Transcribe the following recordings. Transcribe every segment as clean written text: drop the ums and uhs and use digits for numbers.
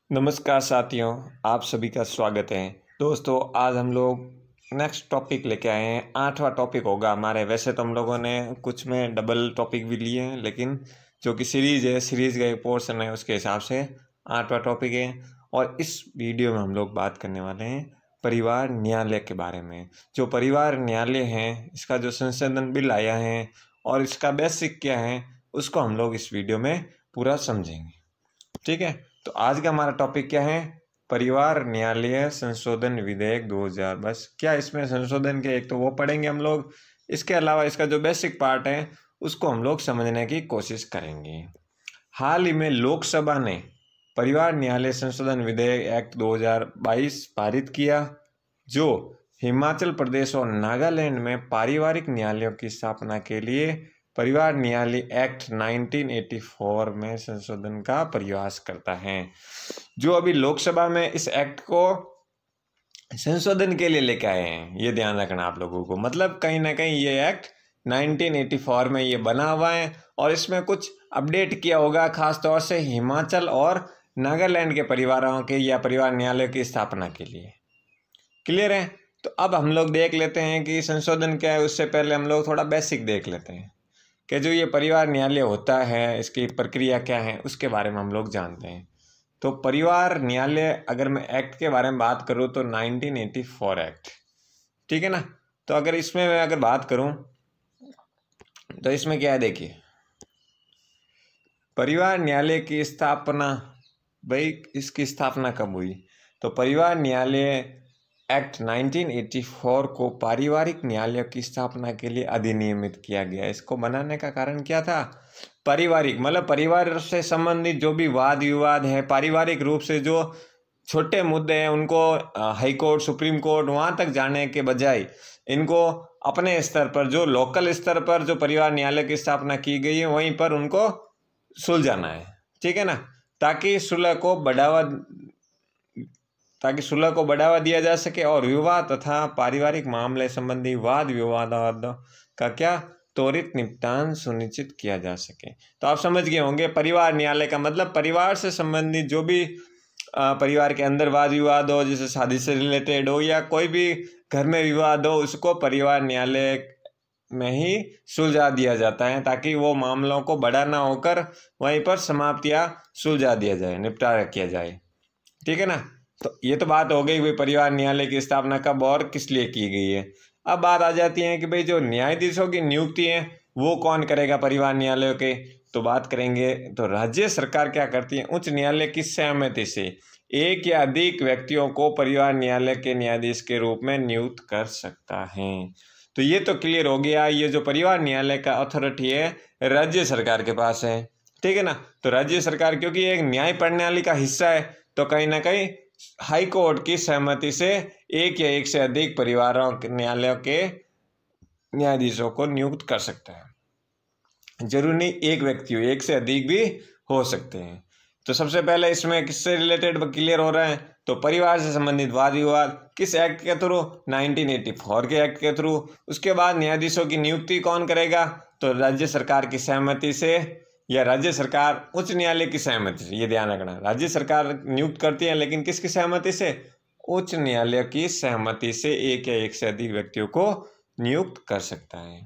नमस्कार साथियों, आप सभी का स्वागत है। दोस्तों, आज हम लोग नेक्स्ट टॉपिक लेके आए हैं। 8वां टॉपिक होगा हमारे। वैसे तो हम लोगों ने कुछ में डबल टॉपिक भी लिए हैं, लेकिन जो कि सीरीज़ है, सीरीज़ का एक पोर्शन है, उसके हिसाब से 8वां टॉपिक है। और इस वीडियो में हम लोग बात करने वाले हैं परिवार न्यायालय के बारे में। जो परिवार न्यायालय है, इसका जो संशोधन बिल आया है और इसका बेसिक क्या है, उसको हम लोग इस वीडियो में पूरा समझेंगे। ठीक है, तो आज का हमारा टॉपिक क्या है? परिवार न्यायालय संशोधन विधेयक 2000। बस क्या इसमें संशोधन के एक तो वो पढ़ेंगे हम लोग, इसके अलावा इसका जो बेसिक पार्ट है उसको हम लोग समझने की कोशिश करेंगे। हाल ही में लोकसभा ने परिवार न्यायालय संशोधन विधेयक एक्ट 2022 पारित किया, जो हिमाचल प्रदेश और नागालैंड में पारिवारिक न्यायालयों की स्थापना के लिए परिवार न्यायालय एक्ट 1984 में संशोधन का प्रयास करता है। जो अभी लोकसभा में इस एक्ट को संशोधन के लिए लेके आए हैं, ये ध्यान रखना आप लोगों को। मतलब कहीं ना कहीं ये एक्ट 1984 में ये बना हुआ है और इसमें कुछ अपडेट किया होगा, खास तौर से हिमाचल और नागालैंड के परिवारों के या परिवार न्यायालय की स्थापना के लिए। क्लियर है? तो अब हम लोग देख लेते हैं कि संशोधन क्या है। उससे पहले हम लोग थोड़ा बेसिक देख लेते हैं कि जो ये परिवार न्यायालय होता है, इसकी प्रक्रिया क्या है, उसके बारे में हम लोग जानते हैं। तो परिवार न्यायालय, अगर मैं एक्ट के बारे में बात करूँ तो 1984 एक्ट, ठीक है ना। तो अगर इसमें मैं अगर बात करूँ तो इसमें क्या है, देखिए, परिवार न्यायालय की स्थापना, भाई इसकी स्थापना कब हुई? तो परिवार न्यायालय एक्ट 1984 को पारिवारिक न्यायालय की स्थापना के लिए अधिनियमित किया गया। इसको बनाने का कारण क्या था? पारिवारिक मतलब परिवार से संबंधित जो भी वाद विवाद है, पारिवारिक रूप से जो छोटे मुद्दे हैं, उनको हाई कोर्ट, सुप्रीम कोर्ट, वहाँ तक जाने के बजाय इनको अपने स्तर पर, जो लोकल स्तर पर जो परिवार न्यायालय की स्थापना की गई है, वहीं पर उनको सुलझाना है। ठीक है ना, ताकि सुलह को बढ़ावा दिया जा सके और विवाह तथा पारिवारिक मामले संबंधी वाद विवाद का क्या त्वरित निपटान सुनिश्चित किया जा सके। तो आप समझ गए होंगे, परिवार न्यायालय का मतलब परिवार से संबंधित जो भी परिवार के अंदर वाद विवाद हो, जैसे शादी से रिलेटेड हो या कोई भी घर में विवाद हो, उसको परिवार न्यायालय में ही सुलझा दिया जाता है, ताकि वो मामलों को बड़ा ना होकर वहीं पर समाप्त या सुलझा दिया जाए, निपटारा किया जाए। ठीक है ना। तो ये तो बात हो गई भाई परिवार न्यायालय की स्थापना कब और किस लिए की गई है। अब बात आ जाती है कि भाई जो न्यायाधीशों की नियुक्ति है वो कौन करेगा परिवार न्यायालयों के। तो बात करेंगे तो राज्य सरकार क्या करती है, उच्च न्यायालय की सहमति से एक या अधिक व्यक्तियों को परिवार न्यायालय के न्यायाधीश के रूप में नियुक्त कर सकता है। तो ये तो क्लियर हो गया, ये जो परिवार न्यायालय का अथॉरिटी है राज्य सरकार के पास है। ठीक है ना। तो राज्य सरकार क्योंकि एक न्याय प्रणाली का हिस्सा है, तो कहीं ना कहीं हाई कोर्ट की सहमति से एक या एक से अधिक परिवारों के न्यायालयों के न्यायाधीशों को नियुक्त कर सकता है। जरूरी नहीं एक व्यक्ति हो, एक से अधिक भी हो सकते हैं। तो सबसे पहले इसमें किससे रिलेटेड क्लियर हो रहा है, तो परिवार से संबंधित वाद विवाद किस एक्ट के थ्रू? 1984 के एक्ट के थ्रू। उसके बाद न्यायाधीशों की नियुक्ति कौन करेगा? तो राज्य सरकार की सहमति से या राज्य सरकार उच्च न्यायालय की सहमति से। ये ध्यान रखना, राज्य सरकार नियुक्त करती है, लेकिन किसकी सहमति से? उच्च न्यायालय की सहमति से एक या एक से अधिक व्यक्तियों को नियुक्त कर सकता है।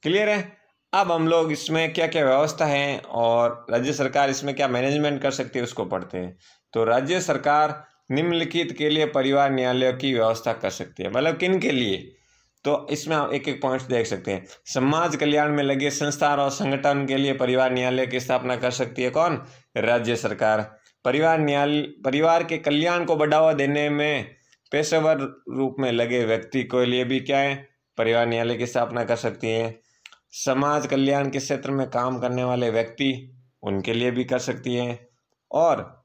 क्लियर है? अब हम लोग इसमें क्या क्या व्यवस्था है और राज्य सरकार इसमें क्या मैनेजमेंट कर सकती है उसको पढ़ते हैं। तो राज्य सरकार निम्नलिखित के लिए परिवार न्यायालय की व्यवस्था कर सकती है। मतलब किन के लिए? तो इसमें आप एक एक पॉइंट्स देख सकते हैं। समाज कल्याण में लगे संस्था और संगठन के लिए परिवार न्यायालय की स्थापना कर सकती है कौन? राज्य सरकार। परिवार के कल्याण को बढ़ावा देने में पेशेवर रूप में लगे व्यक्ति के लिए भी क्या है, परिवार न्यायालय की स्थापना कर सकती है। समाज कल्याण के क्षेत्र में काम करने वाले व्यक्ति, उनके लिए भी कर सकती है। और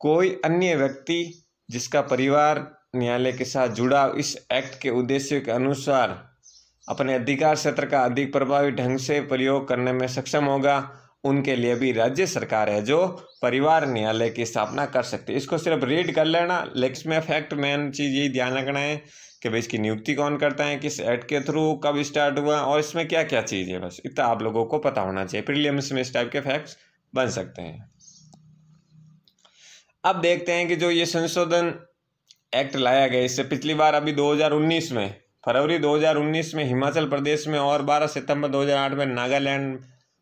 कोई अन्य व्यक्ति जिसका परिवार न्यायालय के साथ जुड़ा इस एक्ट के उद्देश्य के अनुसार अपने अधिकार क्षेत्र का अधिक प्रभावी ढंग से प्रयोग करने में सक्षम होगा, उनके लिए भी राज्य सरकार है जो परिवार न्यायालय की स्थापना कर सकती है। इसको सिर्फ रीड कर लेना, लेकिन इसमें फैक्ट मेन चीज़ यही ध्यान रखना है कि भाई इसकी नियुक्ति कौन करता है, किस एक्ट के थ्रू, कब स्टार्ट हुआ और इसमें क्या क्या चीज़ है। बस इतना आप लोगों को पता होना चाहिए। प्रीलिम्स में इस टाइप के फैक्ट्स बन सकते हैं। अब देखते हैं कि जो ये संशोधन एक्ट लाया गया, इससे पिछली बार अभी 2019 में, फरवरी 2019 में हिमाचल प्रदेश में और 12 सितंबर 2008 में नागालैंड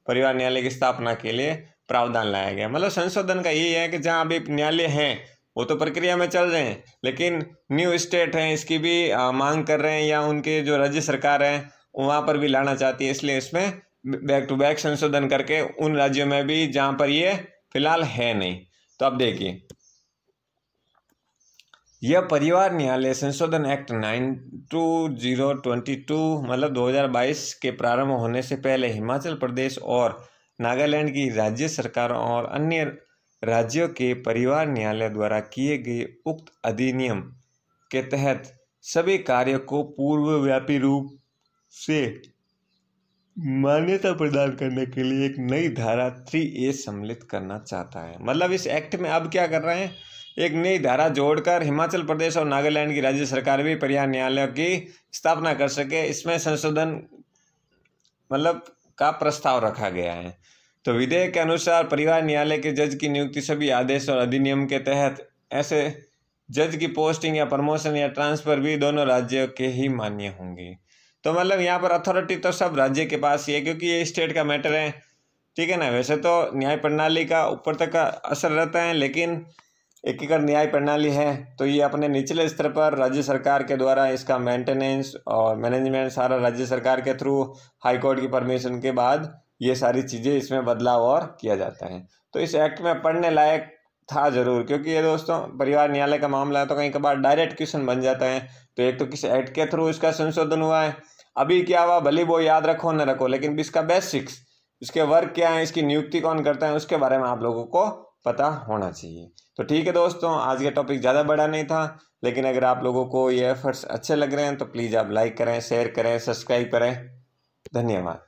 परिवार न्यायालय की स्थापना के लिए प्रावधान लाया गया। मतलब संशोधन का यही है कि जहाँ अभी न्यायालय हैं वो तो प्रक्रिया में चल रहे हैं, लेकिन न्यू स्टेट हैं इसकी भी मांग कर रहे हैं, या उनके जो राज्य सरकार है वहाँ पर भी लाना चाहती है, इसलिए इसमें बैक टू बैक संशोधन करके उन राज्यों में भी जहाँ पर ये फिलहाल है नहीं। तो अब देखिए, यह परिवार न्यायालय संशोधन एक्ट 9/2022 मतलब 2022 के प्रारंभ होने से पहले हिमाचल प्रदेश और नागालैंड की राज्य सरकारों और अन्य राज्यों के परिवार न्यायालय द्वारा किए गए उक्त अधिनियम के तहत सभी कार्यों को पूर्वव्यापी रूप से मान्यता प्रदान करने के लिए एक नई धारा 3A सम्मिलित करना चाहता है। मतलब इस एक्ट में अब क्या कर रहे हैं, एक नई धारा जोड़कर हिमाचल प्रदेश और नागालैंड की राज्य सरकार भी परिवार न्यायालयों की स्थापना कर सके, इसमें संशोधन मतलब का प्रस्ताव रखा गया है। तो विधेयक के अनुसार परिवार न्यायालय के जज की नियुक्ति सभी आदेश और अधिनियम के तहत ऐसे जज की पोस्टिंग या प्रमोशन या ट्रांसफर भी दोनों राज्यों के ही मान्य होंगे। तो मतलब यहाँ पर अथॉरिटी तो सब राज्य के पास ही है, क्योंकि ये स्टेट का मैटर है, ठीक है ना। वैसे तो न्याय प्रणाली का ऊपर तक का असर रहता है, लेकिन एकीकृत न्याय प्रणाली है तो ये अपने निचले स्तर पर राज्य सरकार के द्वारा इसका मेंटेनेंस और मैनेजमेंट सारा राज्य सरकार के थ्रू हाई कोर्ट की परमिशन के बाद ये सारी चीज़ें इसमें बदलाव और किया जाता है। तो इस एक्ट में पढ़ने लायक था ज़रूर, क्योंकि ये दोस्तों परिवार न्यायालय का मामला है तो कहीं कभार डायरेक्ट क्वेश्चन बन जाता है। तो एक तो किस एक्ट के थ्रू इसका संशोधन हुआ है, अभी क्या हुआ भले वो याद रखो न रखो, लेकिन इसका बेसिक्स, इसके वर्क क्या है, इसकी नियुक्ति कौन करता है, उसके बारे में आप लोगों को पता होना चाहिए। तो ठीक है दोस्तों, आज का टॉपिक ज़्यादा बड़ा नहीं था, लेकिन अगर आप लोगों को ये एफर्ट्स अच्छे लग रहे हैं तो प्लीज़ आप लाइक करें, शेयर करें, सब्सक्राइब करें। धन्यवाद।